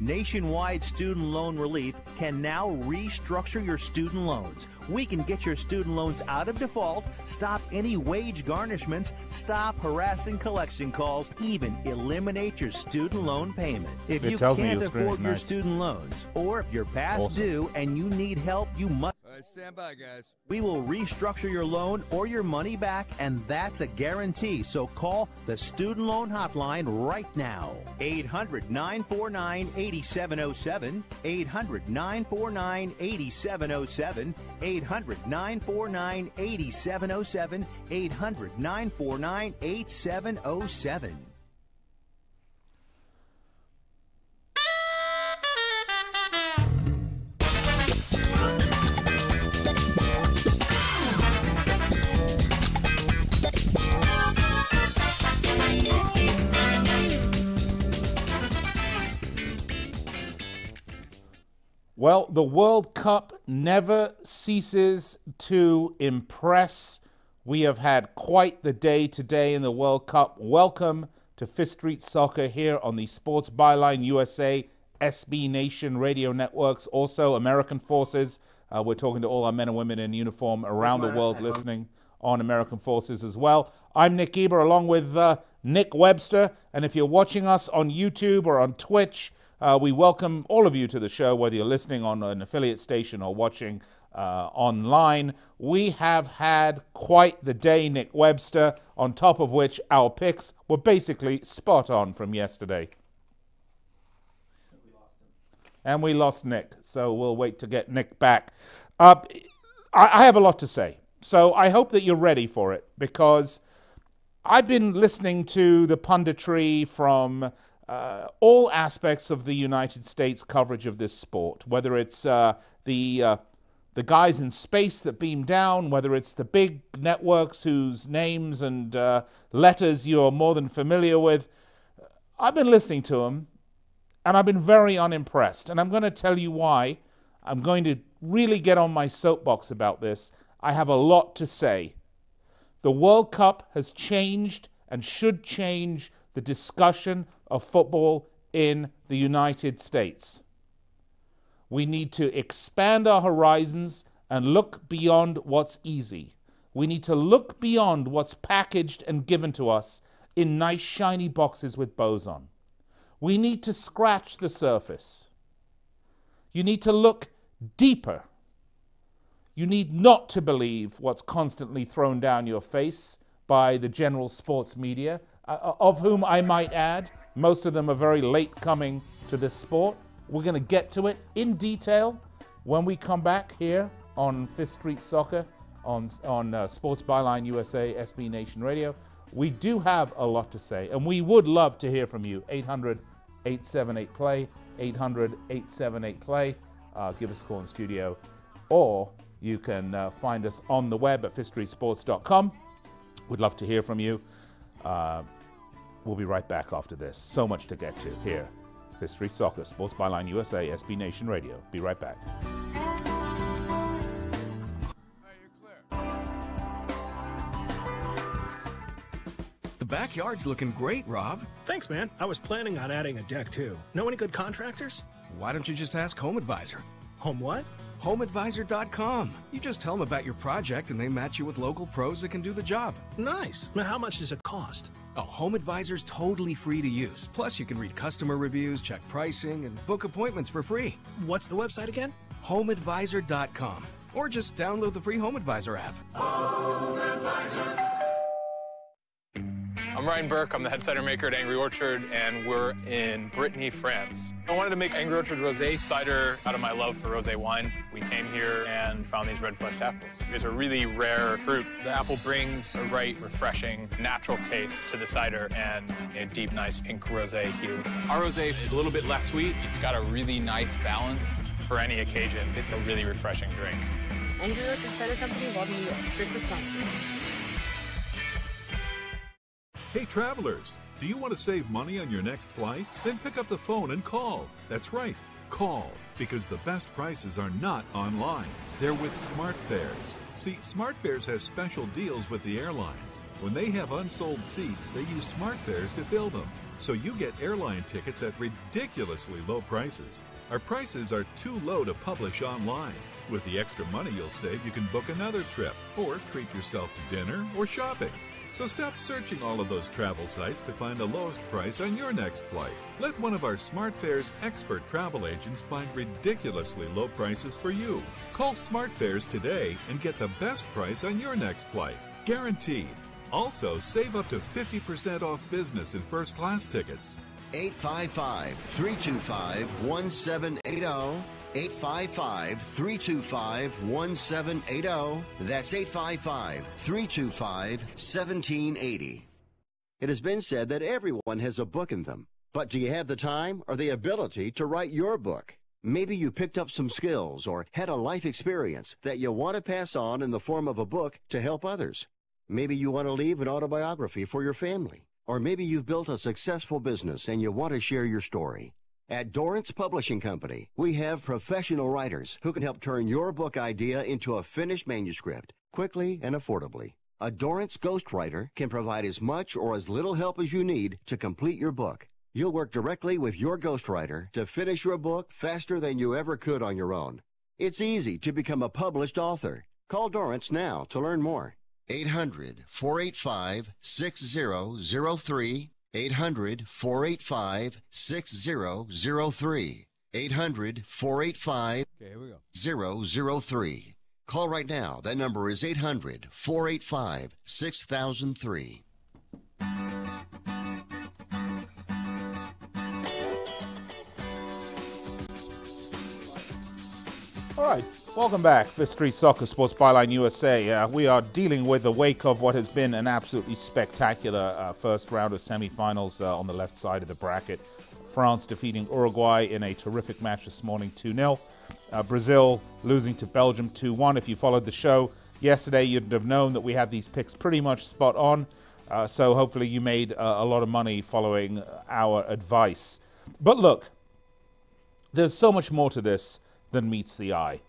Nationwide Student Loan Relief can now restructure your student loans. We can get your student loans out of default, stop any wage garnishments, stop harassing collection calls, even eliminate your student loan payment. If you can't afford your student loans, or if you're past due and you need help, you must. All right, stand by, guys. We will restructure your loan or your money back, and that's a guarantee. So call the Student Loan Hotline right now. 800-949-8707. 800-949-8707. 800-949-8707. 800-949-8707. Well, the World Cup never ceases to impress. We have had quite the day today in the World Cup. Welcome to Fifth Street Soccer here on the Sports Byline USA, SB Nation radio networks, also American Forces. We're talking to all our men and women in uniform around the world listening on American Forces as well. I'm Nick Geber along with Nick Webster. And if you're watching us on YouTube or on Twitch, we welcome all of you to the show, whether you're listening on an affiliate station or watching online. We have had quite the day, Nick Webster, on top of which our picks were basically spot on from yesterday. And we lost Nick, so we'll wait to get Nick back. I have a lot to say, so I hope that you're ready for it, because I've been listening to the punditry from all aspects of the United States coverage of this sport, whether it's the guys in space that beam down, whether it's the big networks whose names and letters you're more than familiar with. I've been listening to them, and I've been very unimpressed, and I'm going to tell you why. I'm going to really get on my soapbox about this. I have a lot to say. The World Cup has changed and should change the discussion of football in the United States. We need to expand our horizons and look beyond what's easy. We need to look beyond what's packaged and given to us in nice shiny boxes with bows on. We need to scratch the surface. You need to look deeper. You need not to believe what's constantly thrown down your face by the general sports media, of whom I might add, most of them are very late coming to this sport. We're going to get to it in detail when we come back here on Fifth Street Soccer on Sports Byline USA, SB Nation Radio. We do have a lot to say, and we would love to hear from you. 800-878-PLAY, 800-878-PLAY. Give us a call in studio, or you can find us on the web at fifthstreetsports.com. We'd love to hear from you. We'll be right back after this. So much to get to here. Fifth Street Soccer, Sports Byline USA, SB Nation Radio. Be right back. The backyard's looking great, Rob. Thanks, man. I was planning on adding a deck, too. Know any good contractors? Why don't you just ask Home Advisor? Home what? HomeAdvisor.com. You just tell them about your project and they match you with local pros that can do the job. Nice. Now, how much does it cost? Oh, Home Advisor's totally free to use. Plus, you can read customer reviews, check pricing, and book appointments for free. What's the website again? HomeAdvisor.com. Or just download the free Home Advisor app. Home Advisor. I'm Ryan Burke. I'm the head cider maker at Angry Orchard, and we're in Brittany, France. I wanted to make Angry Orchard rosé cider out of my love for rosé wine. We came here and found these red-fleshed apples. These are really rare fruit. The apple brings a right, refreshing, natural taste to the cider and a deep, nice pink rosé hue. Our rosé is a little bit less sweet. It's got a really nice balance for any occasion. It's a really refreshing drink. Angry Orchard Cider Company, Walden, New York. Drink responsibly. Hey travelers, do you want to save money on your next flight? Then pick up the phone and call. That's right, call, because the best prices are not online. They're with Smart Fares. See, SmartFares has special deals with the airlines. When they have unsold seats, they use SmartFares to fill them. So you get airline tickets at ridiculously low prices. Our prices are too low to publish online. With the extra money you'll save, you can book another trip or treat yourself to dinner or shopping. So stop searching all of those travel sites to find the lowest price on your next flight. Let one of our SmartFares expert travel agents find ridiculously low prices for you. Call SmartFares today and get the best price on your next flight. Guaranteed. Also, save up to 50% off business and first class tickets. 855-325-1780. 855-325-1780. That's 855-325-1780. It has been said that everyone has a book in them. But do you have the time or the ability to write your book? Maybe you picked up some skills or had a life experience that you want to pass on in the form of a book to help others. Maybe you want to leave an autobiography for your family. Or maybe you've built a successful business and you want to share your story. At Dorrance Publishing Company, we have professional writers who can help turn your book idea into a finished manuscript quickly and affordably. A Dorrance ghostwriter can provide as much or as little help as you need to complete your book. You'll work directly with your ghostwriter to finish your book faster than you ever could on your own. It's easy to become a published author. Call Dorrance now to learn more. 800-485-6003. 800-485-6003. 800-485-003. Call right now. That number is 800-485-6003. All right, welcome back. Fifth Street Soccer Sports Byline USA. We are dealing with the wake of what has been an absolutely spectacular first round of semifinals on the left side of the bracket. France defeating Uruguay in a terrific match this morning, 2-0. Brazil losing to Belgium 2-1. If you followed the show yesterday, you'd have known that we had these picks pretty much spot on. So hopefully you made a lot of money following our advice. But look, there's so much more to this than meets the eye.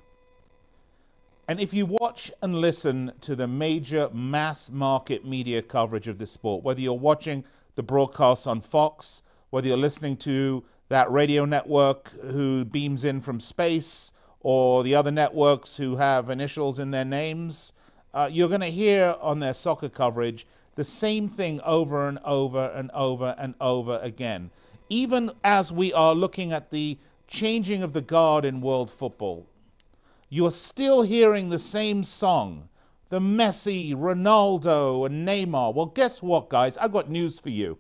And if you watch and listen to the major mass market media coverage of this sport, whether you're watching the broadcasts on Fox, whether you're listening to that radio network who beams in from space, or the other networks who have initials in their names, you're going to hear on their soccer coverage the same thing over and over and over and over again. Even as we are looking at the changing of the guard in world football, you are still hearing the same song, the Messi, Ronaldo, and Neymar. Well, guess what, guys? I've got news for you.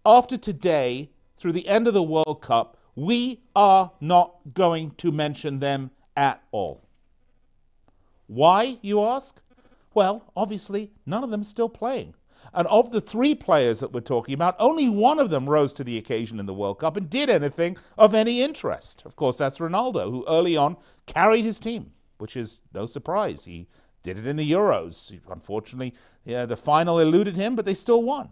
After today, through the end of the World Cup, we are not going to mention them at all. Why, you ask? Well, obviously, none of them are still playing. And of the three players that we're talking about, only one of them rose to the occasion in the World Cup and did anything of any interest. Of course, that's Ronaldo, who early on carried his team, which is no surprise. He did it in the Euros. Unfortunately, the final eluded him, but they still won.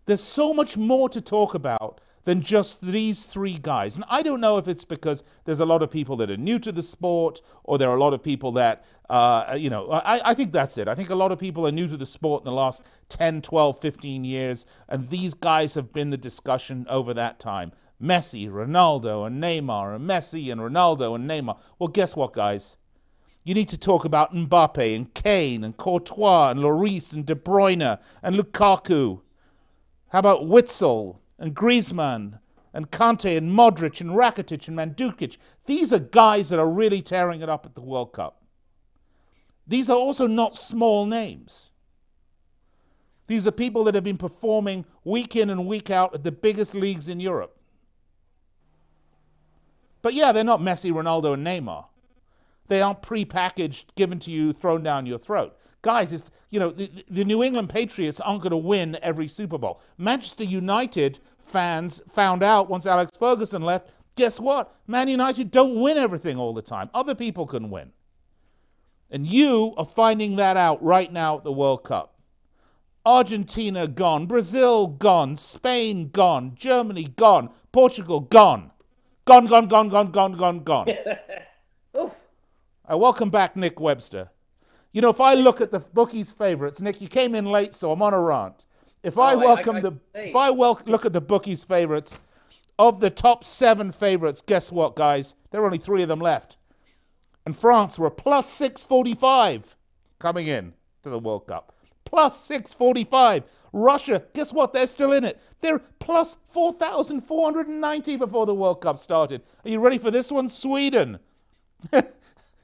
There's so much more to talk about than just these three guys. And I don't know if it's because there's a lot of people that are new to the sport, or there are a lot of people that, I think that's it. I think a lot of people are new to the sport in the last 10, 12, 15 years, and these guys have been the discussion over that time. Messi, Ronaldo, and Neymar, and Messi, and Ronaldo, and Neymar. Well, guess what, guys? You need to talk about Mbappe, and Kane, and Courtois, and Lloris, and De Bruyne, and Lukaku. How about Witsel, and Griezmann, and Kante, and Modric, and Rakitic, and Mandzukic? These are guys that are really tearing it up at the World Cup. These are also not small names. These are people that have been performing week in and week out at the biggest leagues in Europe. But yeah, they're not Messi, Ronaldo, and Neymar. They aren't pre-packaged, given to you, thrown down your throat. Guys, the New England Patriots aren't going to win every Super Bowl. Manchester United fans found out once Alex Ferguson left, guess what? Man United don't win everything all the time. Other people can win. And you are finding that out right now at the World Cup. Argentina gone, Brazil gone, Spain gone, Germany gone, Portugal gone. Gone. I welcome back Nick Webster. You know, if I look at the bookies' favorites, Nick, you came in late, so I'm on a rant. If I look at the bookies' favorites, of the top 7 favorites, guess what, guys? There are only 3 of them left. And France were plus 645 coming in to the World Cup. Plus 645. Russia, guess what? They're still in it. They're plus 4,490 before the World Cup started. Are you ready for this one? Sweden.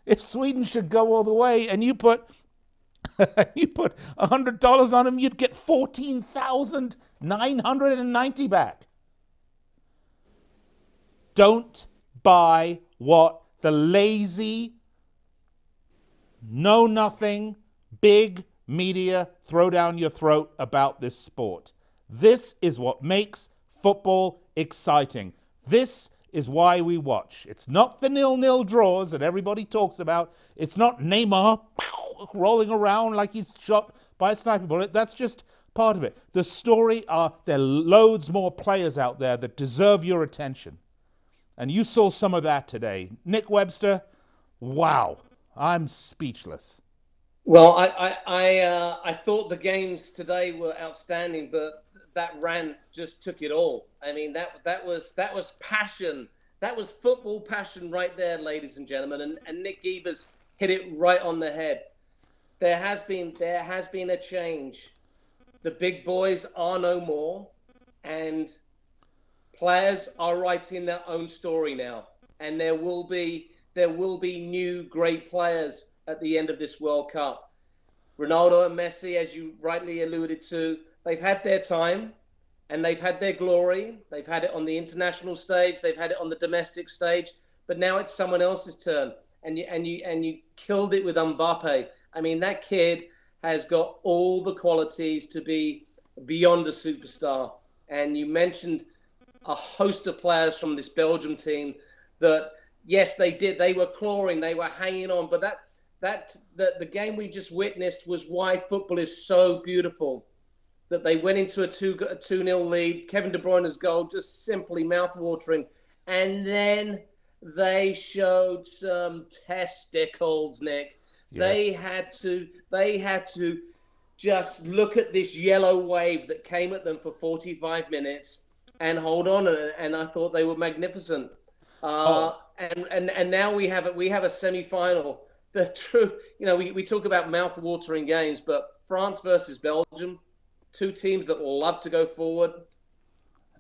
If Sweden should go all the way and you put $100 on them, you'd get 14,990 back. Don't buy what the lazy, know-nothing, big media throw down your throat about this sport. This is what makes football exciting. This is why we watch. It's not the 0-0 draws that everybody talks about. It's not Neymar rolling around like he's shot by a sniper bullet. That's just part of it. The story are there are loads more players out there that deserve your attention. And you saw some of that today. Nick Webster, wow, I'm speechless. Well, I thought the games today were outstanding, but that rant just took it all. I mean, that was passion. That was football passion right there, ladies and gentlemen. And Nick Geber's hit it right on the head. There has been a change. The big boys are no more, and players are writing their own story now. And there will be new great players at the end of this World Cup. Ronaldo and Messi, as you rightly alluded to, they've had their time and they've had their glory. They've had it on the international stage. They've had it on the domestic stage. But now it's someone else's turn. And you killed it with Mbappe. I mean, that kid has got all the qualities to be beyond a superstar. And you mentioned a host of players from this Belgium team that, yes, they did. They were clawing. They were hanging on. But the game we just witnessed was why football is so beautiful. That they went into a 2-0 lead. Kevin De Bruyne's goal, just simply mouth-watering. And then they showed some testicles, Nick. Yes. They had to just look at this yellow wave that came at them for 45 minutes and hold on. And I thought they were magnificent. And now we have a semi-final. The true, we talk about mouth-watering games, but France versus Belgium, 2 teams that love to go forward.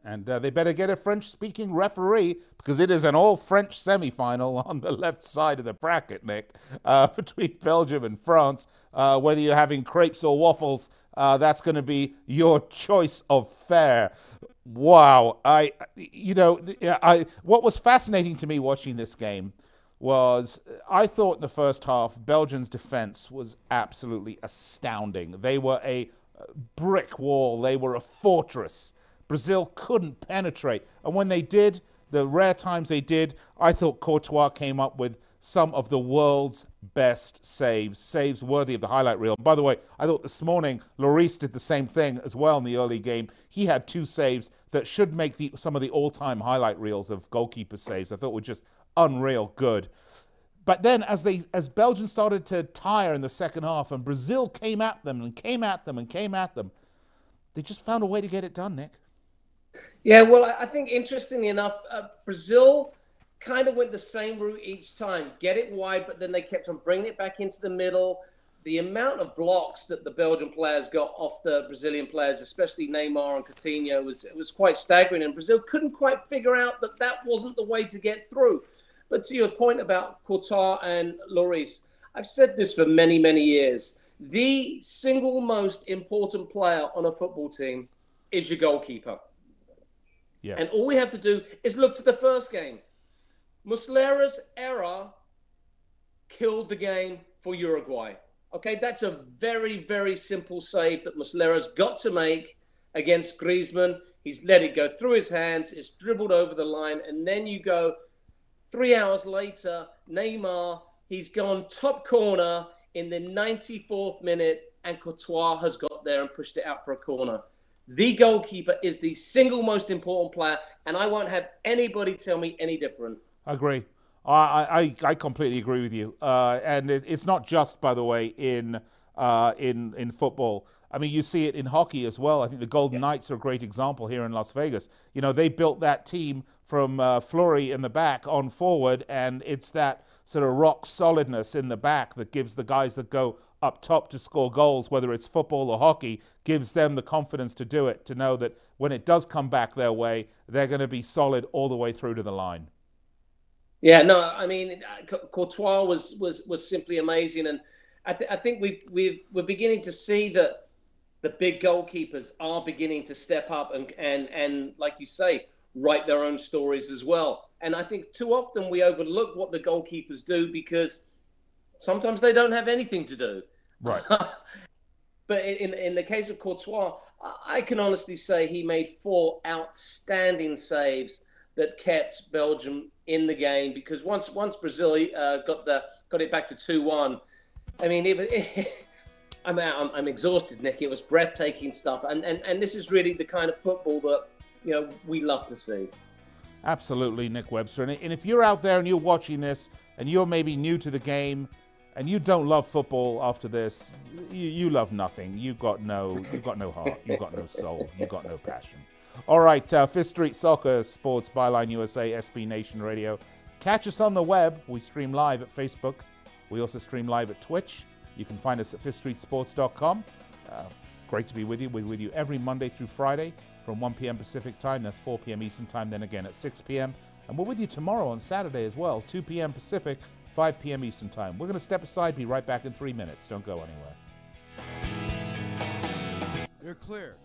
And they better get a French-speaking referee because it is an all-French semi-final on the left side of the bracket, Nick, between Belgium and France. Whether you're having crepes or waffles, that's going to be your choice of fare. Wow. What was fascinating to me watching this game was I thought in the first half, Belgium's defense was absolutely astounding. They were a brick wall. They were a fortress. Brazil couldn't penetrate. And when they did, the rare times they did, I thought Courtois came up with some of the world's best saves worthy of the highlight reel. By the way, I thought this morning Lloris did the same thing as well in the early game. He had 2 saves that should make some of the all-time highlight reels of goalkeeper saves. I thought were just unreal good. But then as Belgium started to tire in the second half and Brazil came at them and came at them and came at them, they just found a way to get it done, Nick. Yeah, well, I think interestingly enough, Brazil kind of went the same route each time. Get it wide, but then they kept on bringing it back into the middle. The amount of blocks that the Belgian players got off the Brazilian players, especially Neymar and Coutinho, was quite staggering. And Brazil couldn't quite figure out that wasn't the way to get through. But to your point about Courtois and Lloris, I've said this for many, many years. The single most important player on a football team is your goalkeeper. Yeah. And all we have to do is look to the first game. Muslera's error killed the game for Uruguay. Okay, that's a very, very simple save that Muslera's got to make against Griezmann. He's let it go through his hands. It's dribbled over the line. And then you go 3 hours later, Neymar, he's gone top corner in the 94th minute, and Courtois has got there and pushed it out for a corner. The goalkeeper is the single most important player, and I won't have anybody tell me any different. I agree. I completely agree with you. And it's not just, by the way, in football. I mean, you see it in hockey as well. I think the Golden Knights are a great example here in Las Vegas. You know, they built that team from Fleury in the back on forward, and it's that sort of rock solidness in the back that gives the guys that go up top to score goals, whether it's football or hockey, gives them the confidence to do it, to know that when it does come back their way, they're going to be solid all the way through to the line. Yeah, no, I mean, Courtois was simply amazing, and I think we're beginning to see that the big goalkeepers are beginning to step up and like you say, write their own stories as well. And I think too often we overlook what the goalkeepers do because sometimes they don't have anything to do. Right. But in the case of Courtois, I can honestly say he made 4 outstanding saves that kept Belgium in the game, because once Brazil got it back to 2-1, I mean, I'm exhausted, Nick. It was breathtaking stuff, and this is really the kind of football that, you know, we love to see. Absolutely, Nick Webster. And if you're out there and you're watching this and you're maybe new to the game and you don't love football after this, you love nothing. You've got no heart. You've got no soul. You've got no passion. All right, Fifth Street Soccer, Sports, Byline USA, SB Nation Radio. Catch us on the web. We stream live at Facebook. We also stream live at Twitch. You can find us at fifthstreetsports.com. Great to be with you. We're with you every Monday through Friday from 1 p.m. Pacific time. That's 4 p.m. Eastern time, then again at 6 p.m. And we're with you tomorrow on Saturday as well, 2 p.m. Pacific, 5 p.m. Eastern time. We're going to step aside, be right back in 3 minutes. Don't go anywhere. You're clear.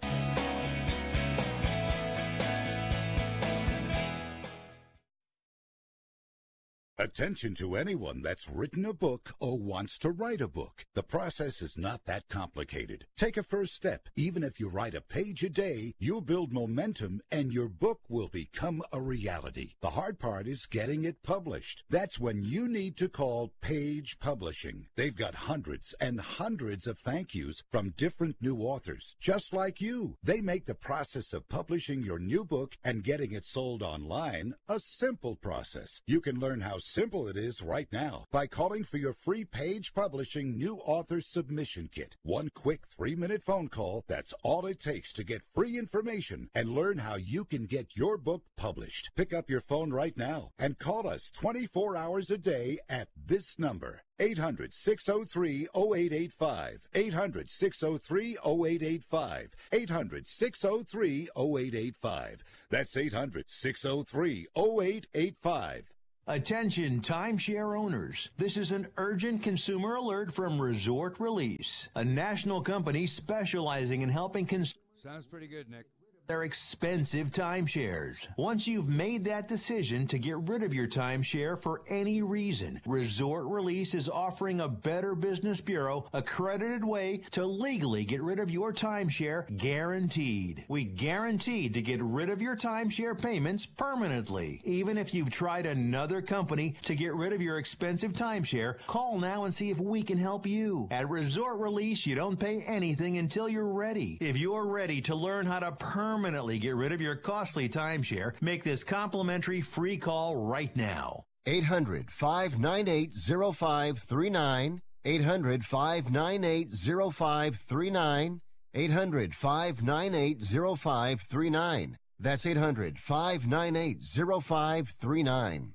Attention to anyone that's written a book or wants to write a book. The process is not that complicated. Take a first step. Even if you write a page a day, you'll build momentum and your book will become a reality. The hard part is getting it published. That's when you need to call Page Publishing. They've got hundreds and hundreds of thank yous from different new authors, just like you. They make the process of publishing your new book and getting it sold online a simple process. You can learn how simple it is right now by calling for your free Page Publishing New Author Submission Kit. One quick 3-minute phone call, that's all it takes to get free information and learn how you can get your book published. Pick up your phone right now and call us 24 hours a day at this number. 800-603-0885. 800-603-0885. 800-603-0885. That's 800-603-0885. Attention timeshare owners. This is an urgent consumer alert from Resort Release, a national company specializing in helping consumers. Sounds pretty good, Nick. Their expensive timeshares. Once you've made that decision to get rid of your timeshare for any reason, Resort Release is offering a Better Business Bureau accredited way to legally get rid of your timeshare, guaranteed. We guaranteed to get rid of your timeshare payments permanently. Even if you've tried another company to get rid of your expensive timeshare, call now and see if we can help you. At Resort Release, you don't pay anything until you're ready. If you're ready to learn how to permanently get rid of your costly timeshare, make this complimentary free call right now. 800-598-0539. 800-598-0539. 800-598-0539. That's 800-598-0539.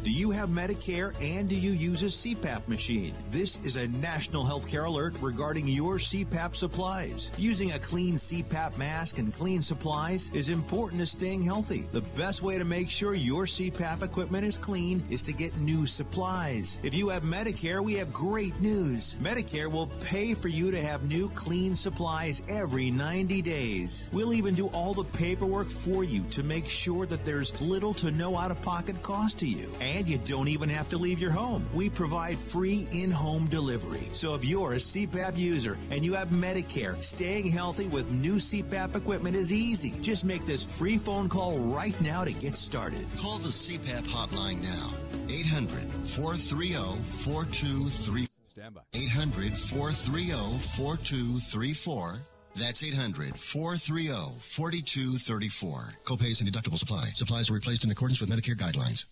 Do you have Medicare and do you use a CPAP machine? This is a national healthcare alert regarding your CPAP supplies. Using a clean CPAP mask and clean supplies is important to staying healthy. The best way to make sure your CPAP equipment is clean is to get new supplies. If you have Medicare, we have great news. Medicare will pay for you to have new clean supplies every 90 days. We'll even do all the paperwork for you to make sure that there's little to no out-of-pocket cost to you. And you don't even have to leave your home. We provide free in-home delivery. So if you're a CPAP user and you have Medicare, staying healthy with new CPAP equipment is easy. Just make this free phone call right now to get started. Call the CPAP hotline now. 800-430-4234. Stand by. 800-430-4234. That's 800-430-4234. Copays and deductibles apply. Supplies are replaced in accordance with Medicare guidelines.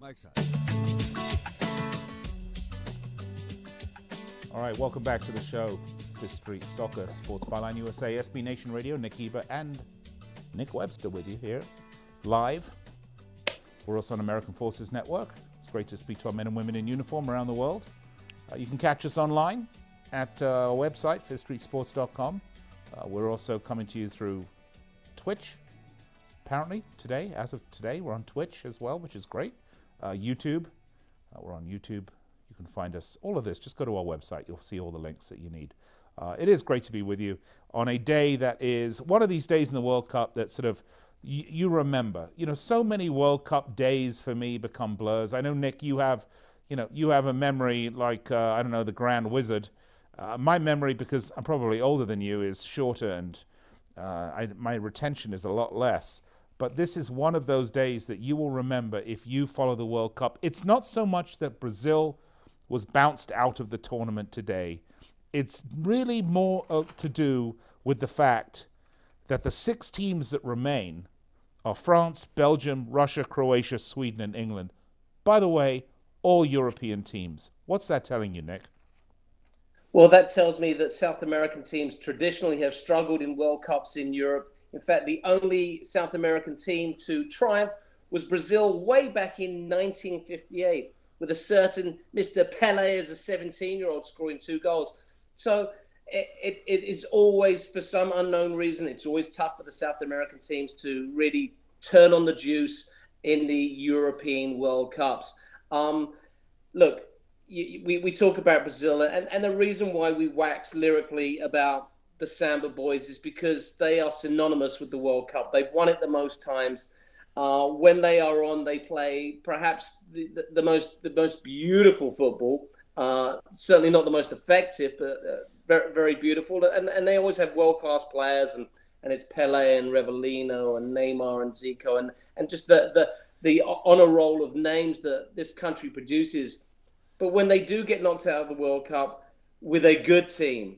Mike's on. All right, welcome back to the show. Fifth Street Soccer, Sports Byline USA, SB Nation Radio, Nick Geber and Nick Webster with you here, live. We're also on American Forces Network. It's great to speak to our men and women in uniform around the world. You can catch us online at our website, fifthstreetsports.com. We're also coming to you through Twitch. Apparently, today, as of today, we're on Twitch as well, which is great. YouTube. We're on YouTube. You can find us. All of this, just go to our website. You'll see all the links that you need. It is great to be with you on a day that is one of these days in the World Cup that sort of you remember. You know, so many World Cup days for me become blurs. I know, Nick, you have a memory like, I don't know, the Grand Wizard. My memory, because I'm probably older than you, is shorter, and my retention is a lot less. But this is one of those days that you will remember if you follow the World Cup. It's not so much that Brazil was bounced out of the tournament today. It's really more to do with the fact that the 6 teams that remain are France, Belgium, Russia, Croatia, Sweden, and England. By the way, all European teams. What's that telling you, Nick? Well, that tells me that South American teams traditionally have struggled in World Cups in Europe. In fact, the only South American team to triumph was Brazil way back in 1958, with a certain Mr. Pelé as a 17-year-old scoring 2 goals. So it is always, for some unknown reason, it's always tough for the South American teams to really turn on the juice in the European World Cups. Look, we talk about Brazil, and the reason why we wax lyrically about the Samba Boys is because they are synonymous with the World Cup. They've won it the most times. When they are on, they play perhaps the most beautiful football. Certainly not the most effective, but very, very beautiful. And they always have world-class players, and it's Pelé and Revellino and Neymar and Zico, and just the honor roll of names that this country produces. But when they do get knocked out of the World Cup with a good team,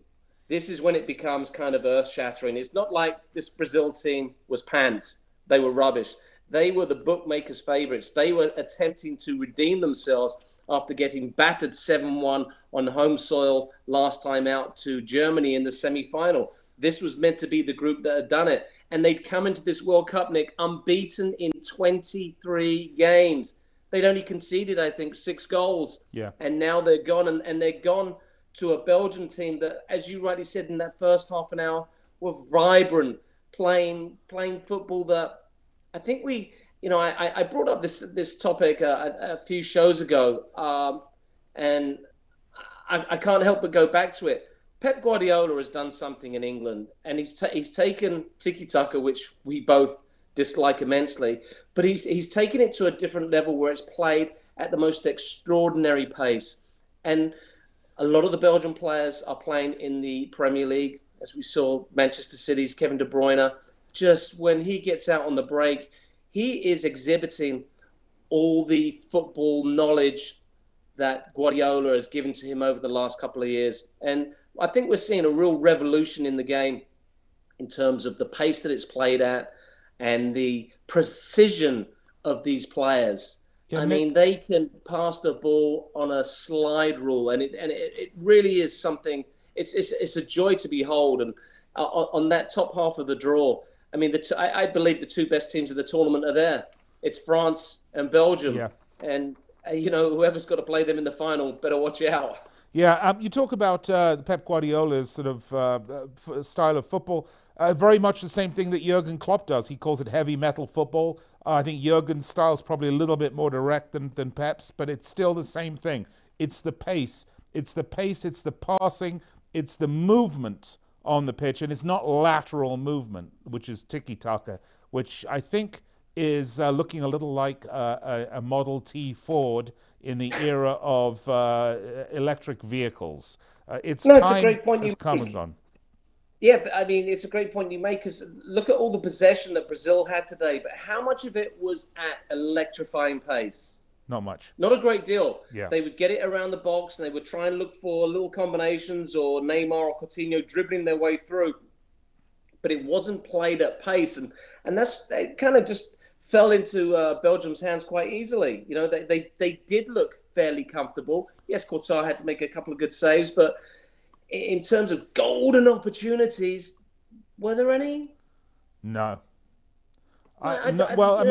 this is when it becomes kind of earth-shattering. It's not like this Brazil team was pants. They were rubbish. They were the bookmakers' favorites. They were attempting to redeem themselves after getting battered 7-1 on home soil last time out to Germany in the semi-final. This was meant to be the group that had done it. And they'd come into this World Cup, Nick, unbeaten in 23 games. They'd only conceded, I think, 6 goals. Yeah. And now they're gone, and they're gone to a Belgian team that, as you rightly said in that first half an hour, were vibrant, playing football that I think I brought up this topic a few shows ago, and I can't help but go back to it. Pep Guardiola has done something in England, and he's taken tiki-taka, which we both dislike immensely, but he's taken it to a different level where it's played at the most extraordinary pace. And a lot of the Belgian players are playing in the Premier League, as we saw Manchester City's Kevin De Bruyne. Just when he gets out on the break, he is exhibiting all the football knowledge that Guardiola has given to him over the last couple of years. And I think we're seeing a real revolution in the game in terms of the pace that it's played at and the precision of these players. Yeah, I mean, they can pass the ball on a slide rule, and it really is something. It's a joy to behold. And on that top half of the draw, I mean, I believe the 2 best teams of the tournament are there. It's France and Belgium, yeah. And whoever's got to play them in the final better watch out. Yeah, you talk about Pep Guardiola's sort of style of football. Very much the same thing that Jurgen Klopp does. He calls it heavy metal football. I think Jurgen's style is probably a little bit more direct than Pep's, but it's still the same thing. It's the pace. It's the pace. It's the passing. It's the movement on the pitch, and it's not lateral movement, which is tiki-taka, which I think is looking a little like a Model T Ford in the era of electric vehicles. It's a great point has come and gone. Yeah, but I mean, it's a great point you make, because look at all the possession that Brazil had today, but how much of it was at electrifying pace? Not much. Not a great deal. Yeah. They would get it around the box, and they would try and look for little combinations, or Neymar or Coutinho dribbling their way through. But it wasn't played at pace, and that's, it kind of just fell into Belgium's hands quite easily. You know, they did look fairly comfortable. Yes, Courtois had to make a couple of good saves, but in terms of golden opportunities, were there any? No. Well,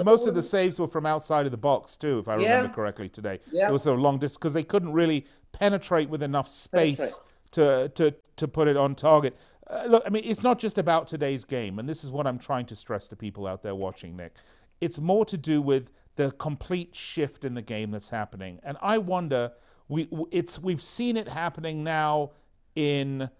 most of the saves were from outside of the box too, if I remember correctly today. Yeah. It was a long distance because they couldn't really penetrate with enough space to put it on target. Look, I mean, it's not just about today's game, and this is what I'm trying to stress to people out there watching, Nick. It's more to do with the complete shift in the game that's happening, and I wonder we've seen it happening now in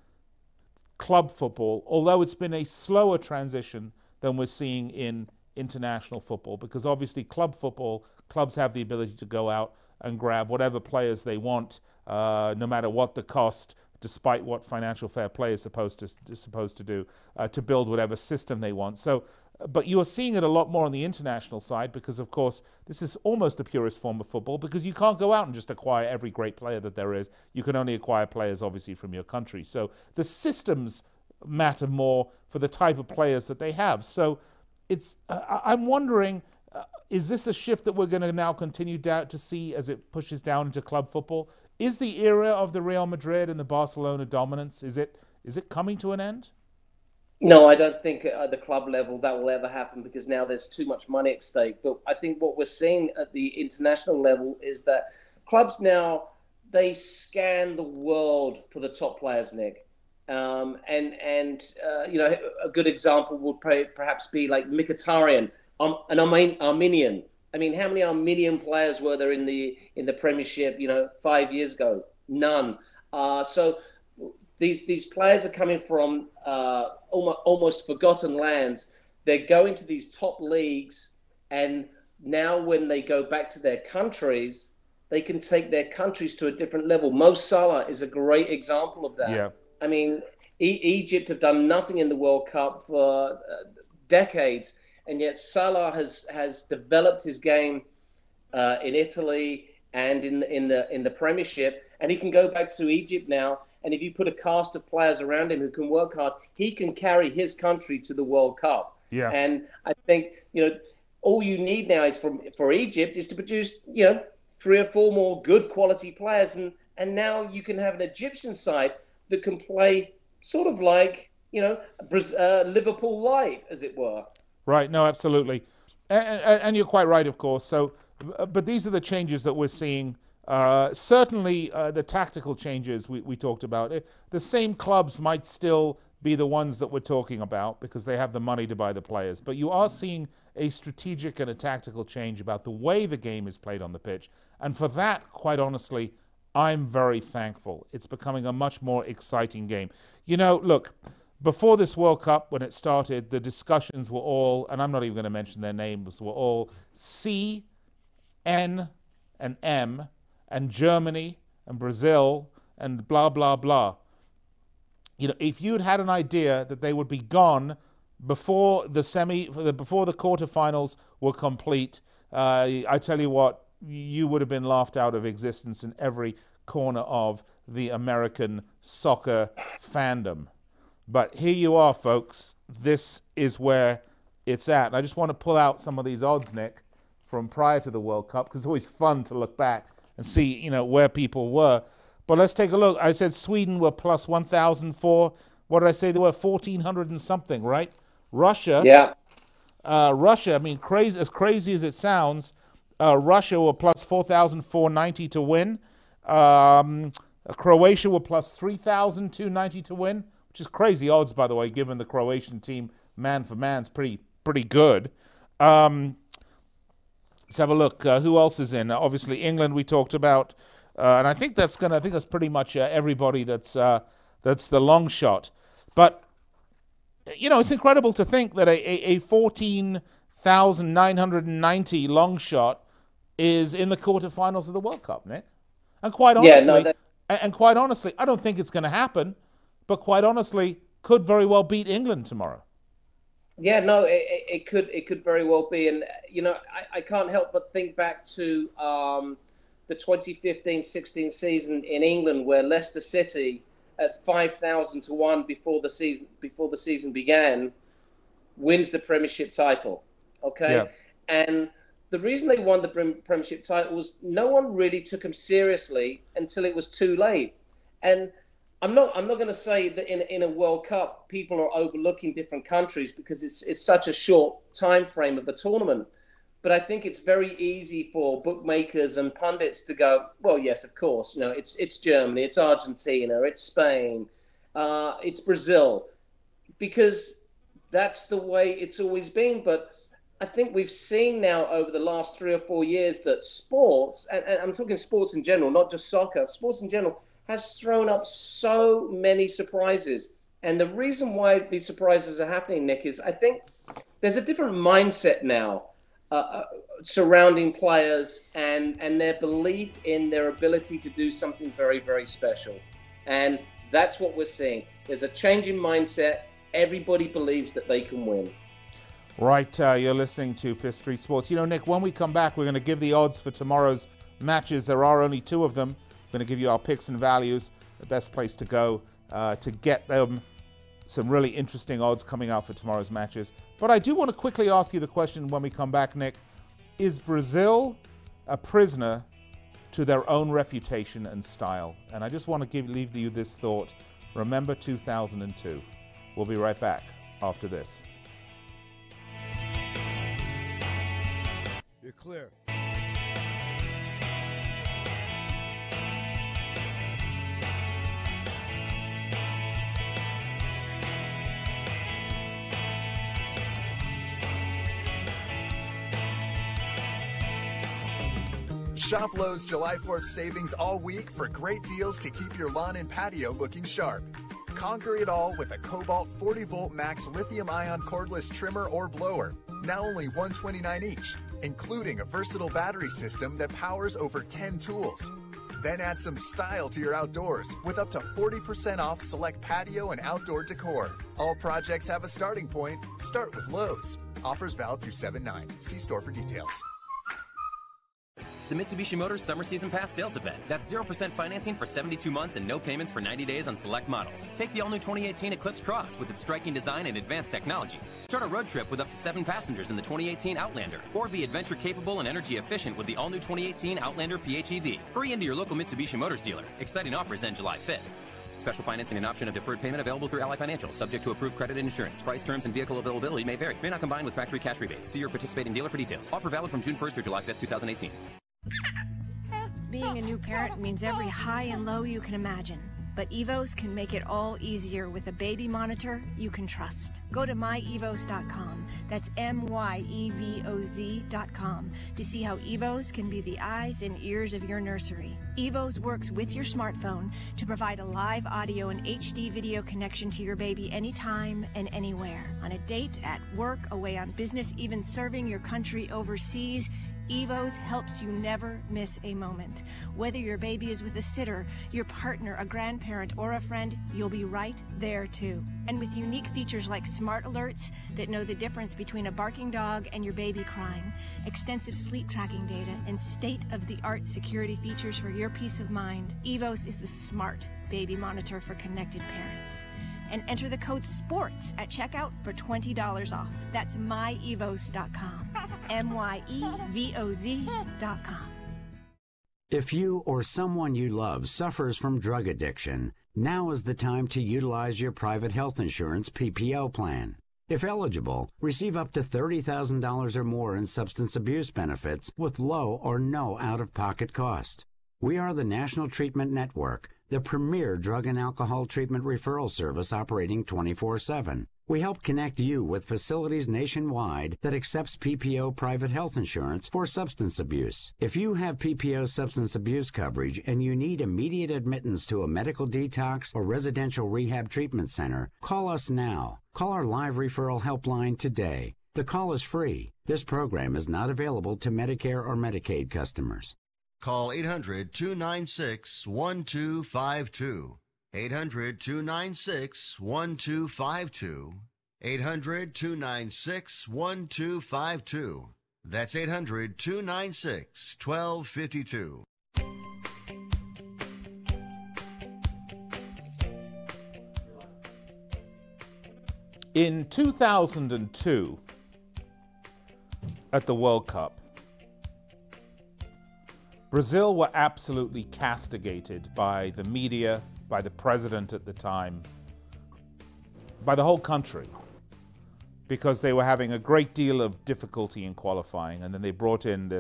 club football, although it's been a slower transition than we're seeing in international football, because obviously clubs have the ability to go out and grab whatever players they want, no matter what the cost, despite what financial fair play is supposed to do, to build whatever system they want. So, but you are seeing it a lot more on the international side because, of course, this is almost the purest form of football because you can't go out and just acquire every great player that there is. You can only acquire players, obviously, from your country. So the systems matter more for the type of players that they have. So it's I'm wondering, is this a shift that we're going to now continue to see as it pushes down into club football? Is the era of the Real Madrid and the Barcelona dominance, is it coming to an end? No, I don't think at the club level that will ever happen because now there's too much money at stake. But I think what we're seeing at the international level is that clubs now, they scan the world for the top players, Nick. You know, a good example would perhaps be like Mkhitaryan, an Armenian. I mean, how many Armenian players were there in the Premiership, 5 years ago? None. So these players are coming from almost forgotten lands. They're going to these top leagues, and now when they go back to their countries, they can take their countries to a different level. Mo Salah is a great example of that. Yeah. I mean, Egypt have done nothing in the World Cup for decades, and yet Salah has developed his game in Italy and in the Premiership, and he can go back to Egypt now. And if you put a cast of players around him who can work hard, he can carry his country to the World Cup. Yeah. And I think all you need now is for Egypt is to produce 3 or 4 more good quality players, and now you can have an Egyptian side that can play sort of like, Liverpool light, as it were. Right. No, absolutely. And you're quite right, of course. So, but these are the changes that we're seeing. Certainly the tactical changes we talked about. The same clubs might still be the ones that we're talking about because they have the money to buy the players. But you are seeing a strategic and a tactical change about the way the game is played on the pitch. And for that, quite honestly, I'm very thankful. It's becoming a much more exciting game. Look, before this World Cup, when it started, the discussions were all, and I'm not even going to mention their names, were all C, N, and M, and Germany, and Brazil, and blah, blah, blah. If you'd had an idea that they would be gone before the quarterfinals were complete, I tell you what, you would have been laughed out of existence in every corner of the American soccer fandom. But here you are, folks. This is where it's at. And I just want to pull out some of these odds, Nick, from prior to the World Cup, because it's always fun to look back and see, where people were. But let's take a look. I said Sweden were plus 1,004. What did I say? They were 1,400 and something, right? Russia. Yeah. Russia, I mean, as crazy as it sounds, Russia were plus 4,490 to win. Croatia were plus 3,290 to win, which is crazy odds, by the way, given the Croatian team, man for man's pretty good. Let's have a look. Who else is in? Obviously, England we talked about, and I think that's pretty much everybody that's the long shot. But it's incredible to think that a 14,990 long shot is in the quarterfinals of the World Cup, Nick. And quite honestly, I don't think it's going to happen. But quite honestly, could very well beat England tomorrow. Yeah, no, it could very well be. And, I can't help but think back to the 2015-16 season in England where Leicester City at 5,000 to 1 before the season began wins the Premiership title. Okay? Yeah. And the reason they won the Premiership title was no one really took them seriously until it was too late. And I'm not going to say that in a World Cup people are overlooking different countries because it's such a short time frame of a tournament. But I think it's very easy for bookmakers and pundits to go, well, yes, of course, it's Germany, it's Argentina, it's Spain, it's Brazil, because that's the way it's always been. But I think we've seen now over the last 3 or 4 years that sports, and I'm talking sports in general, not just soccer, sports in general, has thrown up so many surprises. And the reason why these surprises are happening, Nick, is I think there's a different mindset now surrounding players and their belief in their ability to do something very, very special. And that's what we're seeing. There's a change in mindset. Everybody believes that they can win. Right, you're listening to Fifth Street Sports. Nick, when we come back, we're going to give the odds for tomorrow's matches. There are only 2 of them. We're going to give you our picks and values, the best place to go to get them. Some really interesting odds coming out for tomorrow's matches. But I do want to quickly ask you the question when we come back, Nick. Is Brazil a prisoner to their own reputation and style? And I just want to leave you this thought. Remember 2002. We'll be right back after this. You're clear. Shop Lowe's July 4th savings all week for great deals to keep your lawn and patio looking sharp. Conquer it all with a Cobalt 40-volt max lithium-ion cordless trimmer or blower, now only $129 each, including a versatile battery system that powers over 10 tools. Then add some style to your outdoors with up to 40% off select patio and outdoor decor. All projects have a starting point. Start with Lowe's. Offers valid through 7/9. See store for details. The Mitsubishi Motors Summer Season Pass sales event. That's 0% financing for 72 months and no payments for 90 days on select models. Take the all-new 2018 Eclipse Cross with its striking design and advanced technology. Start a road trip with up to 7 passengers in the 2018 Outlander. Or be adventure capable and energy efficient with the all-new 2018 Outlander PHEV. Hurry into your local Mitsubishi Motors dealer. Exciting offers end July 5th. Special financing and option of deferred payment available through Ally Financial, subject to approved credit and insurance. Price, terms, and vehicle availability may vary. May not combine with factory cash rebates. See your participating dealer for details. Offer valid from June 1st through July 5th, 2018. Being a new parent means every high and low you can imagine. But Evos can make it all easier with a baby monitor you can trust. Go to myevos.com, that's MYEVOZ.com, to see how Evos can be the eyes and ears of your nursery. Evos works with your smartphone to provide a live audio and HD video connection to your baby anytime and anywhere. On a date, at work, away on business, even serving your country overseas, Evos helps you never miss a moment. Whether your baby is with a sitter, your partner, a grandparent, or a friend, you'll be right there too. And with unique features like smart alerts that know the difference between a barking dog and your baby crying, extensive sleep tracking data, and state-of-the-art security features for your peace of mind, Evos is the smart baby monitor for connected parents. And enter the code SPORTS at checkout for $20 off. That's myevos.com. MYEVOZ.com. If you or someone you love suffers from drug addiction, now is the time to utilize your private health insurance PPO plan. If eligible, receive up to $30,000 or more in substance abuse benefits with low or no out-of-pocket cost. We are the National Treatment Network, the premier drug and alcohol treatment referral service operating 24/7. We help connect you with facilities nationwide that accepts PPO private health insurance for substance abuse. If you have PPO substance abuse coverage and you need immediate admittance to a medical detox or residential rehab treatment center, call us now. Call our live referral helpline today. The call is free. This program is not available to Medicare or Medicaid customers. Call 800-296-1252. 800-296-1252. 800-296-1252. That's 800-296-1252. In 2002, at the World Cup, Brazil were absolutely castigated by the media, by the president at the time, by the whole country, because they were having a great deal of difficulty in qualifying. And then they brought in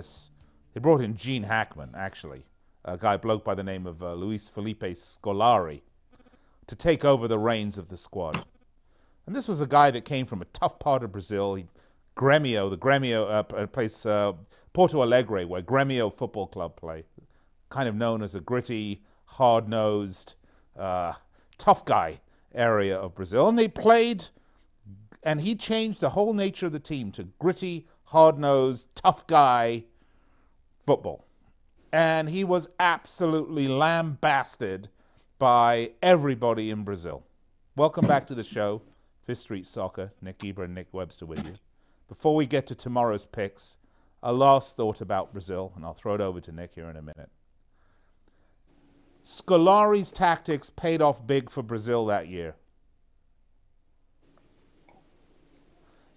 Gene Hackman, actually, a bloke by the name of Luis Felipe Scolari, to take over the reins of the squad. And this was a guy that came from a tough part of Brazil. Grêmio place Porto Alegre, where Grêmio Football Club play, kind of known as a gritty, hard-nosed, tough guy area of Brazil. And they played, and he changed the whole nature of the team to gritty, hard-nosed, tough guy football. And he was absolutely lambasted by everybody in Brazil. Welcome back to the show. Fifth Street Soccer. Nick Geber and Nick Webster with you. Before we get to tomorrow's picks, a last thought about Brazil, and I'll throw it over to Nick here in a minute. Scolari's tactics paid off big for Brazil that year.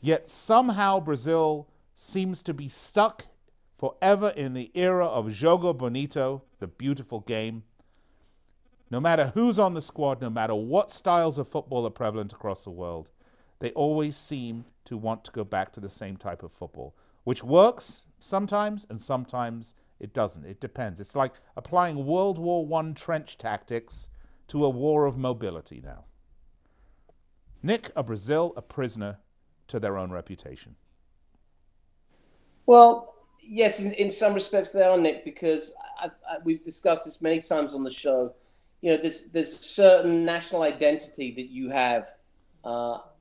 Yet somehow Brazil seems to be stuck forever in the era of Jogo Bonito, the beautiful game. No matter who's on the squad, no matter what styles of football are prevalent across the world, they always seem to want to go back to the same type of football, which works sometimes and sometimes it doesn't. It depends. It's like applying World War I trench tactics to a war of mobility now. Nick, are Brazil a prisoner to their own reputation? Well, yes, in some respects they are, Nick, because we've discussed this many times on the show. You know, there's a certain national identity that you have,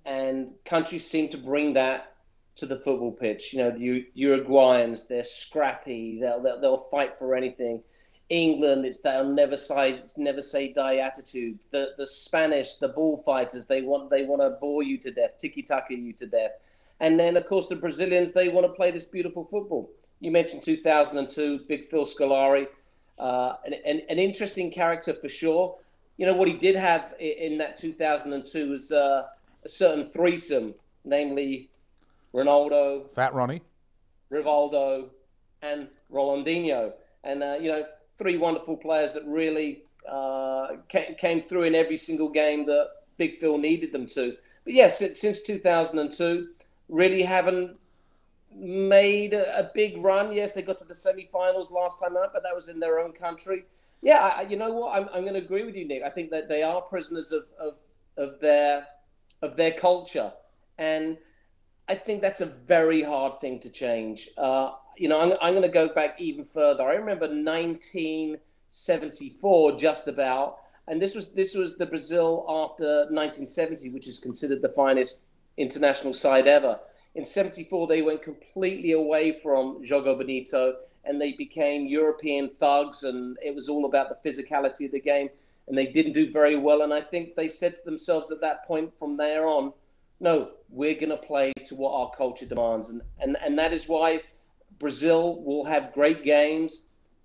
and countries seem to bring that to the football pitch. You know, the Uruguayans, they're scrappy, they'll fight for anything. England, it's that never say die attitude. The Spanish, the bullfighters, they want to bore you to death, tiki-taka you to death. And then, of course, the Brazilians, they want to play this beautiful football. You mentioned 2002, Big Phil Scolari, an interesting character for sure. You know, what he did have in that 2002 was a certain threesome, namely Ronaldo, Fat Ronnie, Rivaldo, and Ronaldinho. And, you know, three wonderful players that really came through in every single game that Big Phil needed them to. But yes, since 2002, really haven't made a big run. Yes, they got to the semi-finals last time out, but that was in their own country. Yeah, you know what? I'm going to agree with you, Nick. I think that they are prisoners of their culture, and I think that's a very hard thing to change. You know, I'm going to go back even further. I remember 1974, just about, and this was the Brazil after 1970, which is considered the finest international side ever. In 74, they went completely away from Jogo Bonito, and they became European thugs, and it was all about the physicality of the game, and they didn't do very well. And I think they said to themselves at that point, from there on, no, we're going to play to what our culture demands. And that is why Brazil will have great games.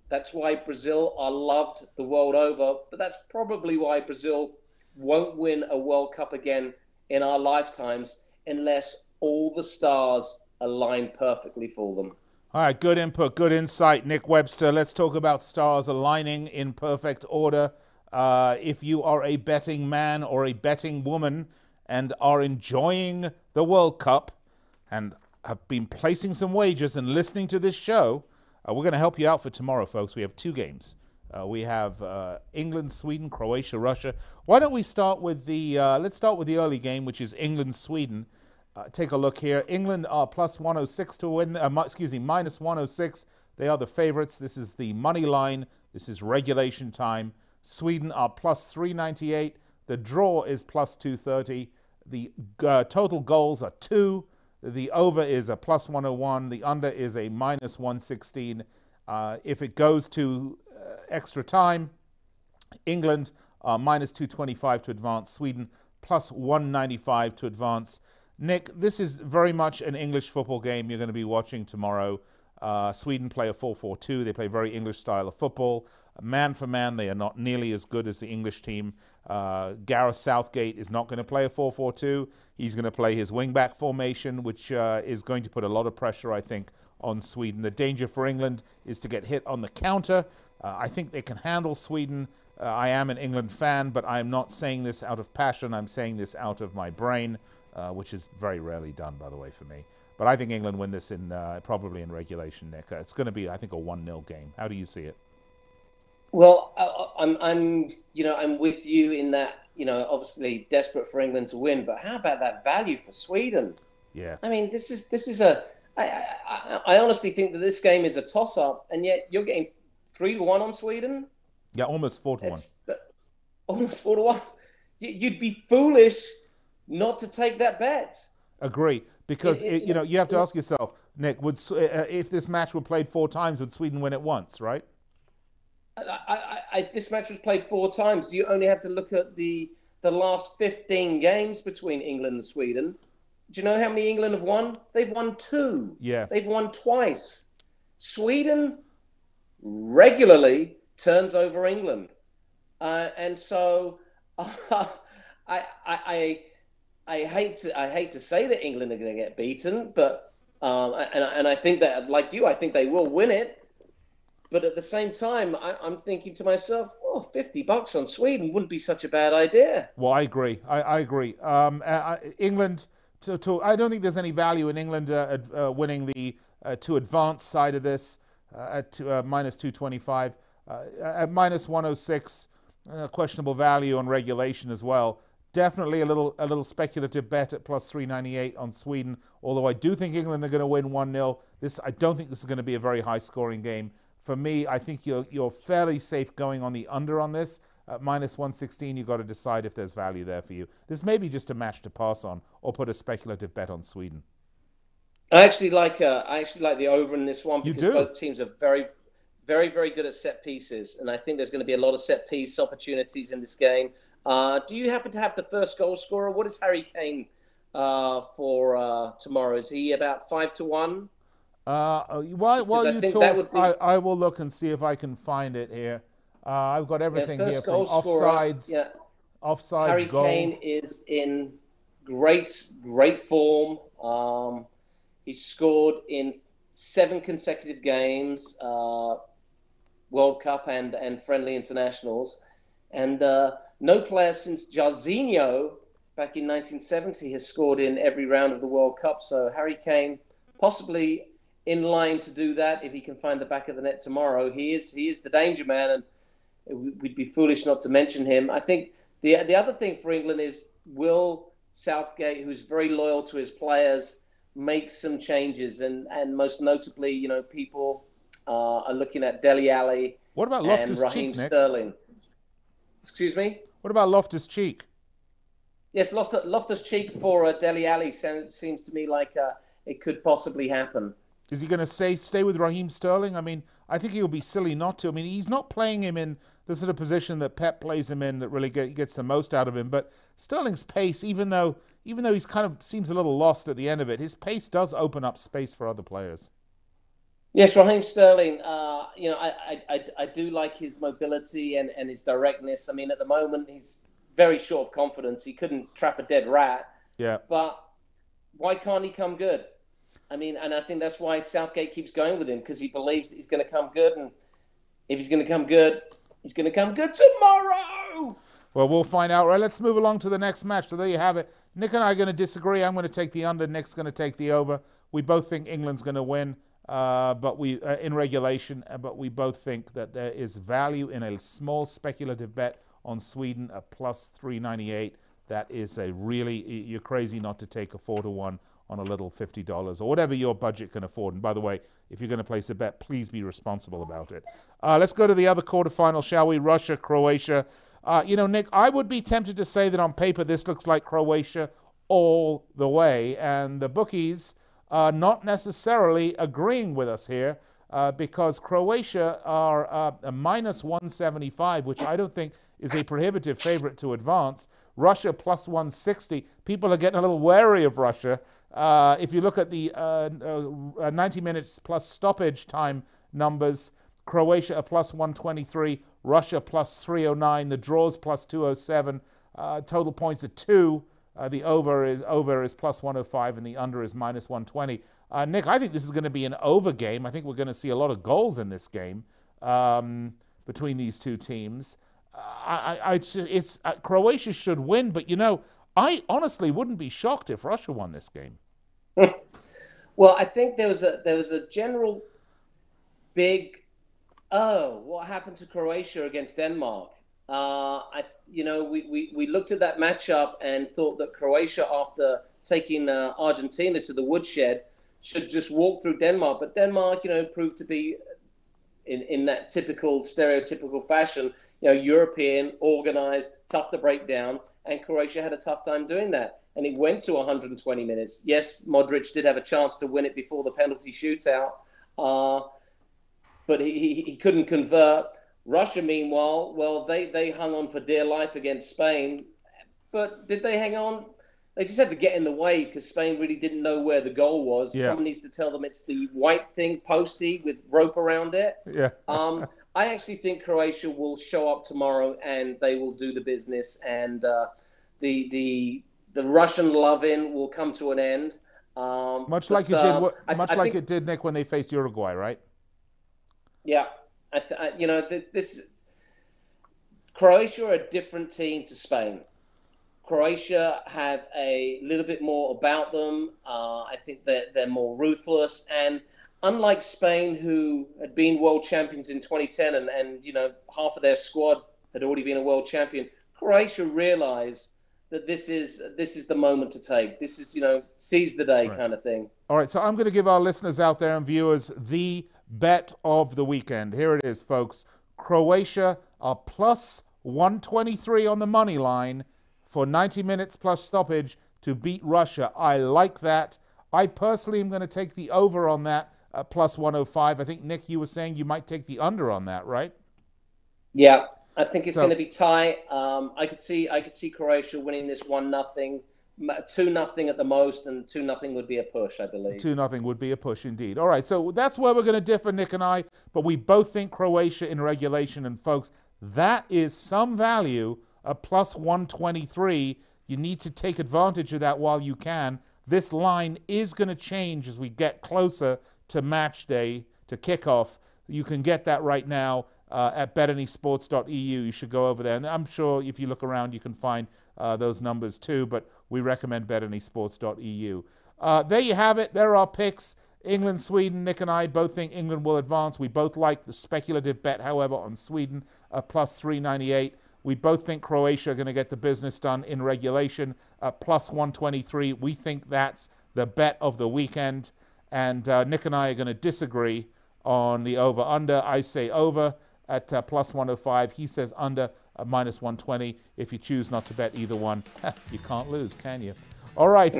That's why Brazil are loved the world over. But that's probably why Brazil won't win a World Cup again in our lifetimes unless all the stars align perfectly for them. All right, good input, good insight, Nick Webster. Let's talk about stars aligning in perfect order. If you are a betting man or a betting woman and are enjoying the World Cup and have been placing some wagers and listening to this show, we're going to help you out for tomorrow, folks. We have two games. We have England, Sweden, Croatia, Russia. Why don't we start with let's start with the early game, which is England, Sweden. Take a look here. England are plus 106 to win. Minus 106. They are the favorites. This is the money line. This is regulation time. Sweden are plus 398. The draw is plus 230. The total goals are 2. The over is a plus 101. The under is a minus 116. If it goes to extra time, England are minus 225 to advance. Sweden plus 195 to advance. Nick, this is very much an English football game you're going to be watching tomorrow. Sweden play a 4-4-2. They play very English style of football. Man for man, they are not nearly as good as the English team. Gareth Southgate is not going to play a 4-4-2. He's going to play his wing-back formation, which is going to put a lot of pressure, I think, on Sweden. The danger for England is to get hit on the counter. I think they can handle Sweden. I am an England fan, but I'm not saying this out of passion. I'm saying this out of my brain, which is very rarely done, by the way, for me. But I think England win this in probably in regulation, Nick. It's going to be, I think, a 1-0 game. How do you see it? Well, I'm with you in that, obviously desperate for England to win. But how about that value for Sweden? Yeah. I mean, this is a. I honestly think that this game is a toss-up, and yet you're getting 3-1 on Sweden. Yeah, almost 4-1. Almost 4-1. You'd be foolish not to take that bet. Agree, because you have to ask yourself, Nick, if this match were played 4 times, would Sweden win it once, right? This match was played 4 times. You only have to look at the last 15 games between England and Sweden. Do you know how many England have won? They've won 2. Yeah. They've won twice. Sweden regularly turns over England. And so I hate to say that England are going to get beaten, but and I think that, like you, I think they will win it. But at the same time, I'm thinking to myself, $50 on Sweden wouldn't be such a bad idea. Well, I agree. I agree. England, I don't think there's any value in England winning the to advance side of this at minus 225. At minus 106, questionable value on regulation as well. Definitely a little speculative bet at plus 398 on Sweden. Although I do think England are going to win 1-0. I don't think this is going to be a very high scoring game. For me, I think you're fairly safe going on the under on this. At minus 116, you've got to decide if there's value there for you. This may be just a match to pass on, or put a speculative bet on Sweden. I actually like the over in this one because both teams are very, very, very good at set pieces, and I think there's going to be a lot of set piece opportunities in this game. Do you happen to have the first goal scorer? What is Harry Kane for tomorrow? Is he about 5-1? While you talk, I will look and see if I can find it here. I've got everything here from offsides, offsides, Harry goals. Kane is in great form. He scored in 7 consecutive games, World Cup and friendly internationals, and no player since Jairzinho back in 1970 has scored in every round of the World Cup. So Harry Kane possibly in line to do that if he can find the back of the net tomorrow. He is the danger man, and we'd be foolish not to mention him. I think the other thing for England is, will Southgate, who's very loyal to his players, make some changes? And most notably, people are looking at Dele Alli and Raheem Sterling. Excuse me? What about Loftus-Cheek? Yes, Loftus-Cheek for Dele Alli seems to me like it could possibly happen. Is he going to stay with Raheem Sterling? I mean, I think he would be silly not to. I mean, he's not playing him in the sort of position that Pep plays him in that really gets the most out of him. But Sterling's pace, even though he's kind of seems a little lost at the end of it, his pace does open up space for other players. Yes, Raheem Sterling, I do like his mobility and his directness. I mean, at the moment, he's very short of confidence. He couldn't trap a dead rat. Yeah. But why can't he come good? I mean, and I think that's why Southgate keeps going with him, because he believes that he's going to come good. And if he's going to come good, he's going to come good tomorrow. Well, we'll find out. Right, let's move along to the next match. So there you have it. Nick and I are going to disagree. I'm going to take the under. Nick's going to take the over. We both think England's going to win, but in regulation. But we both think that there is value in a small speculative bet on Sweden at plus 398. That is you're crazy not to take a 4-1 on a little $50 or whatever your budget can afford. And by the way, if you're going to place a bet, please be responsible about it. Let's go to the other quarterfinal, shall we? Russia, Croatia. Nick, I would be tempted to say that on paper this looks like Croatia all the way, and the bookies are not necessarily agreeing with us here because Croatia are a minus 175, which I don't think is a prohibitive favorite to advance. Russia plus 160. People are getting a little wary of Russia. If you look at the 90 minutes plus stoppage time numbers, Croatia a plus 123, Russia plus 309, the draws plus 207, total points at 2. The over is plus 105 and the under is minus 120. Nick, I think this is going to be an over game. I think we're going to see a lot of goals in this game between these two teams. Croatia should win, but I honestly wouldn't be shocked if Russia won this game. Well, I think there was a general big what happened to Croatia against Denmark. We looked at that matchup and thought that Croatia, after taking Argentina to the woodshed, should just walk through Denmark. But Denmark, proved to be in that typical stereotypical fashion, European, organized, tough to break down, and Croatia had a tough time doing that. And it went to 120 minutes. Yes, Modric did have a chance to win it before the penalty shootout, but he couldn't convert. Russia, meanwhile, well, they hung on for dear life against Spain. But did they hang on? They just had to get in the way because Spain really didn't know where the goal was. Yeah. Someone needs to tell them it's the white thing, posty, with rope around it. Yeah. I actually think Croatia will show up tomorrow and they will do the business. And the Russian love-in will come to an end. Much like it did, Nick, when they faced Uruguay, right? Yeah. Croatia are a different team to Spain. Croatia have a little bit more about them. I think that they're more ruthless. And unlike Spain, who had been world champions in 2010 and half of their squad had already been a world champion, Croatia realized that this is the moment to take. This is, seize the day kind of thing. All right, so I'm going to give our listeners out there and viewers the bet of the weekend. Here it is, folks. Croatia are plus 123 on the money line for 90 minutes plus stoppage to beat Russia. I like that. I personally am going to take the over on that, plus 105. I think, Nick, you were saying you might take the under on that, right? Yeah, I think it's going to be tight. I could see Croatia winning this 1-0. 2-0 at the most, and 2-0 would be a push, I believe. 2-0 would be a push indeed. All right, so that's where we're going to differ, Nick and I, but we both think Croatia in regulation, and folks, that is some value, a plus 123. You need to take advantage of that while you can. This line is going to change as we get closer to match day, to kickoff. You can get that right now at betanysports.eu. You should go over there, and I'm sure if you look around you can find those numbers too, but we recommend betanysports.eu. There you have it. There are our picks. England, Sweden. Nick and I both think England will advance. We both like the speculative bet, however, on Sweden, plus 398. We both think Croatia are going to get the business done in regulation, plus 123. We think that's the bet of the weekend. And Nick and I are going to disagree on the over-under. I say over at plus 105. He says under at minus 120. If you choose not to bet either one, you can't lose, can you? All right.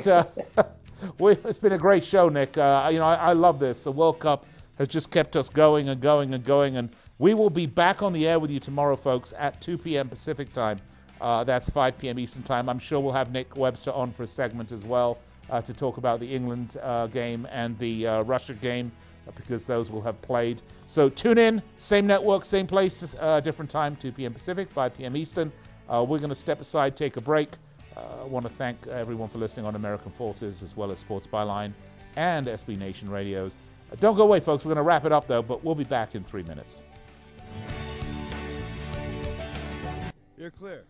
It's been a great show, Nick. I love this. The World Cup has just kept us going and going and going. And we will be back on the air with you tomorrow, folks, at 2 p.m. Pacific time. That's 5 p.m. Eastern time. I'm sure we'll have Nick Webster on for a segment as well to talk about the England game and the Russia game, because those will have played. So tune in, same network, same place, different time, 2 p.m. Pacific, 5 p.m. Eastern. We're going to step aside, take a break. I want to thank everyone for listening on American Forces, as well as Sports Byline and SB Nation Radios. Don't go away, folks. We're going to wrap it up, though, but we'll be back in 3 minutes. You're clear.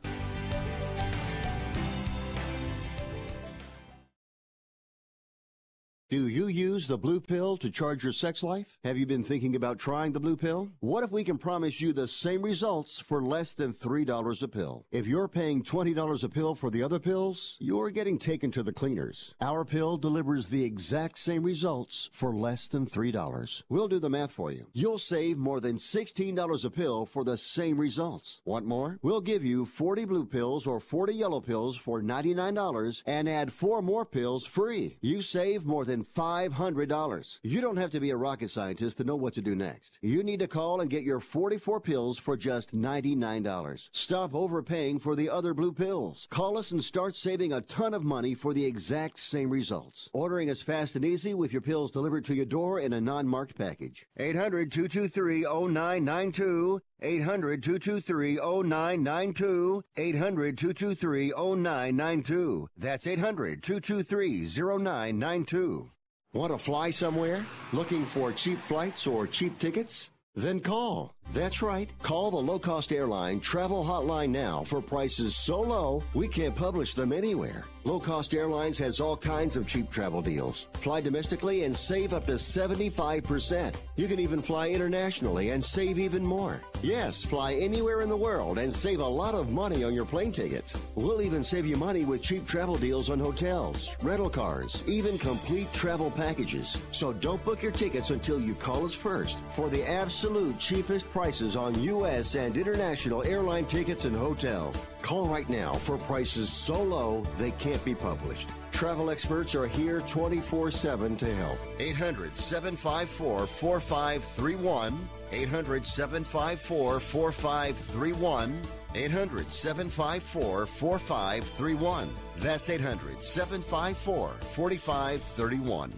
Do you use the blue pill to charge your sex life? Have you been thinking about trying the blue pill? What if we can promise you the same results for less than $3 a pill? If you're paying $20 a pill for the other pills, you're getting taken to the cleaners. Our pill delivers the exact same results for less than $3. We'll do the math for you. You'll save more than $16 a pill for the same results. Want more? We'll give you 40 blue pills or 40 yellow pills for $99 and add 4 more pills free. You save more than than $500. You don't have to be a rocket scientist to know what to do next. You need to call and get your 44 pills for just $99. Stop overpaying for the other blue pills. Call us and start saving a ton of money for the exact same results. Ordering is fast and easy with your pills delivered to your door in a non-marked package. 800-223-0992. 800-223-0992. 800-223-0992. That's 800-223-0992. Want to fly somewhere? Looking for cheap flights or cheap tickets? Then call. That's right. Call the low-cost airline travel hotline now for prices so low we can't publish them anywhere. Low-cost airlines has all kinds of cheap travel deals. Fly domestically and save up to 75%. You can even fly internationally and save even more. Yes, fly anywhere in the world and save a lot of money on your plane tickets. We'll even save you money with cheap travel deals on hotels, rental cars, even complete travel packages. So don't book your tickets until you call us first for the absolute cheapest prices on U.S. and international airline tickets and hotels. Call right now for prices so low they can't be published. Travel experts are here 24/7 to help. 800-754-4531. 800-754-4531. 800-754-4531. That's 800-754-4531.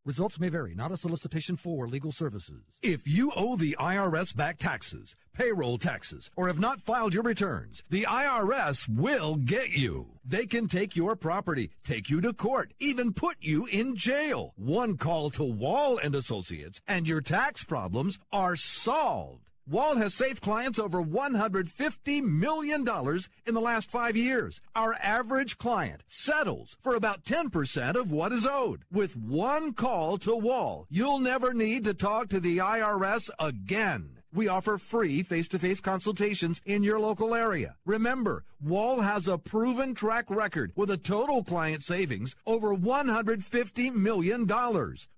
Results may vary, not a solicitation for legal services. If you owe the IRS back taxes, payroll taxes, or have not filed your returns, the IRS will get you. They can take your property, take you to court, even put you in jail. One call to Wall and Associates, and your tax problems are solved. Wall has saved clients over $150 million in the last 5 years. Our average client settles for about 10% of what is owed. With one call to Wall, you'll never need to talk to the IRS again. We offer free face-to-face consultations in your local area. Remember, Wall has a proven track record with a total client savings over $150 million.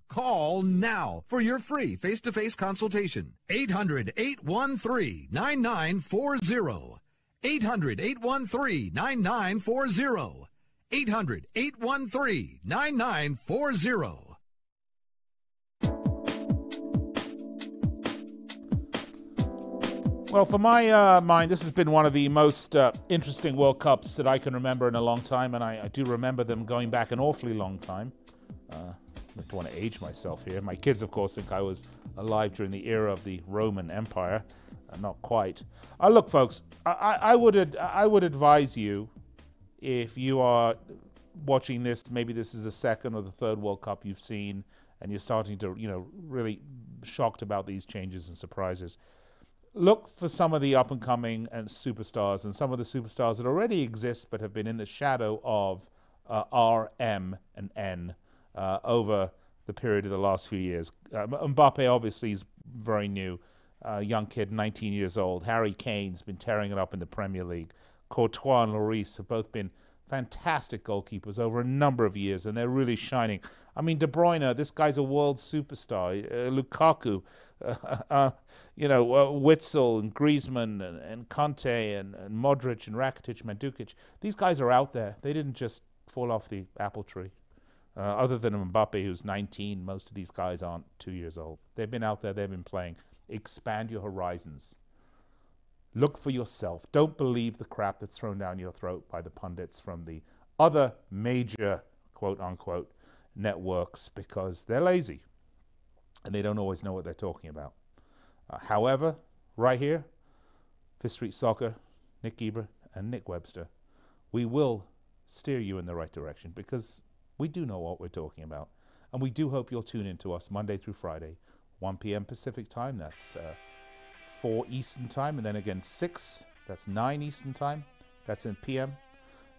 Call now for your free face-to-face consultation. 800-813-9940. 800-813-9940. 800-813-9940. Well, for my mind, this has been one of the most interesting World Cups that I can remember in a long time, and I do remember them going back an awfully long time. I don't want to age myself here. My kids, of course, think I was alive during the era of the Roman Empire. Not quite. Look, folks, I would advise you, if you are watching this, maybe this is the second or the third World Cup you've seen, and you're starting to, really shocked about these changes and surprises. Look for some of the up-and-coming and superstars, and some of the superstars that already exist but have been in the shadow of R, M, and N over the period of the last few years. Mbappe obviously is very new, young kid, 19 years old. Harry Kane's been tearing it up in the Premier League. Courtois and Lloris have both been fantastic goalkeepers over a number of years, and they're really shining. I mean, De Bruyne, this guy's a world superstar. Lukaku, Witsel and Griezmann and Conte and Modric and Rakitic, Mandzukic. These guys are out there. They didn't just fall off the apple tree. Other than Mbappe, who's 19, most of these guys aren't 2 years old. They've been out there. They've been playing. Expand your horizons. Look for yourself. Don't believe the crap that's thrown down your throat by the pundits from the other major, quote-unquote, networks, because they're lazy and they don't always know what they're talking about. However, right here, Fifth Street Soccer, Nick Geber and Nick Webster, we will steer you in the right direction, because we do know what we're talking about. And we do hope you'll tune in to us Monday through Friday, 1 p.m. Pacific time. That's 4 Eastern time, and then again 6. That's 9 Eastern time. That's in p.m.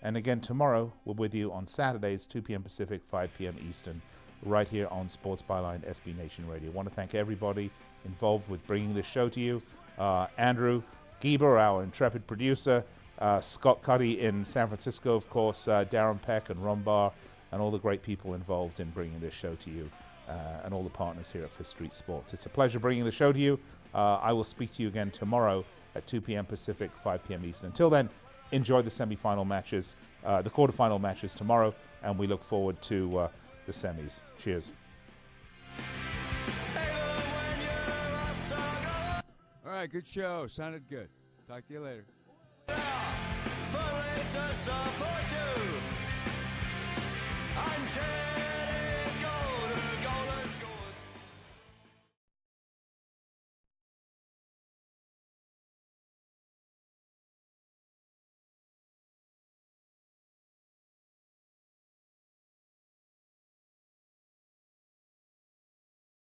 And again tomorrow, we're with you on Saturdays, 2 p.m. Pacific, 5 p.m. Eastern, right here on Sports Byline, SB Nation Radio. I want to thank everybody involved with bringing this show to you. Andrew Geber, our intrepid producer, Scott Cuddy in San Francisco, of course, Darren Peck and Ron Barr, and all the great people involved in bringing this show to you, and all the partners here at Fifth Street Sports. It's a pleasure bringing the show to you. I will speak to you again tomorrow at 2 p.m. Pacific, 5 p.m. Eastern. Until then, enjoy the semifinal matches, the quarterfinal matches tomorrow, and we look forward to the semis. Cheers. All right, good show. Sounded good. Talk to you later. Fully to support you. I'm